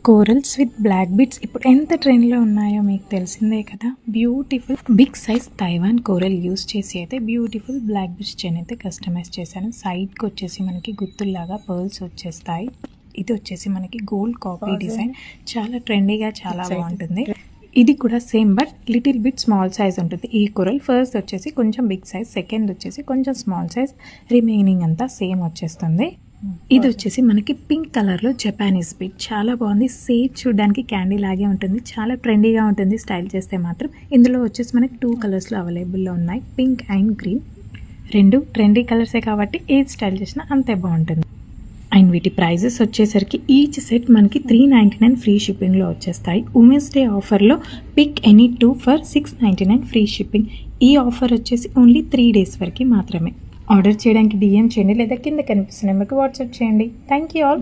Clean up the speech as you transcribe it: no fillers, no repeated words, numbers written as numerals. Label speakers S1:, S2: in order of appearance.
S1: Corals with black beads ఇప్పుడు ఎంత ట్రెండ్లో ఉన్నాయో మీకు తెలిసిందే కదా. Beautiful big size Taiwan coral use చేసి అయితే బ్యూటిఫుల్ బ్లాక్ బీడ్స్ చైన్ అయితే కస్టమైజ్ చేశాను. సైడ్కి వచ్చేసి మనకి గుత్తుల్లాగా పర్ల్స్ వచ్చేస్తాయి. ఇది వచ్చేసి మనకి గోల్డ్ కాపీ డిజైన్, చాలా ట్రెండీగా చాలా బాగుంటుంది. ఇది కూడా same but little bit small size ఉంటుంది. ఈ కోరల్ ఫస్ట్ వచ్చేసి కొంచెం బిగ్ సైజ్, సెకండ్ వచ్చేసి కొంచెం స్మాల్ సైజ్, రిమైనింగ్ అంతా సేమ్ వచ్చేస్తుంది. ఇది వచ్చేసి మనకి పింక్ కలర్లో జపానీస్ బీడ్, చాలా బాగుంది. సేమ్ చూడడానికి క్యాండీ లాగే ఉంటుంది, చాలా ట్రెండీగా ఉంటుంది స్టైల్ చేస్తే మాత్రం. ఇందులో వచ్చేసి మనకి 2 కలర్స్లో అవైలబుల్లో ఉన్నాయి, పింక్ అండ్ గ్రీన్. 2 ట్రెండీ కలర్సే కాబట్టి ఏది స్టైల్ చేసినా అంతే బాగుంటుంది. అండ్ వీటి ప్రైజెస్ వచ్చేసరికి ఈచ్ సెట్ మనకి 399 ఫ్రీ షిప్పింగ్లో వచ్చేస్తాయి. ఉమెన్స్ డే ఆఫర్లో pick any 2 for 699 free shipping. ఈ ఆఫర్ వచ్చేసి ఓన్లీ 3 డేస్ వరకు మాత్రమే. ఆర్డర్ చేయడానికి DM చేయండి లేదా కింద కనిపిస్తున్న నెంబర్కి వాట్సాప్ చేయండి. Thank you all.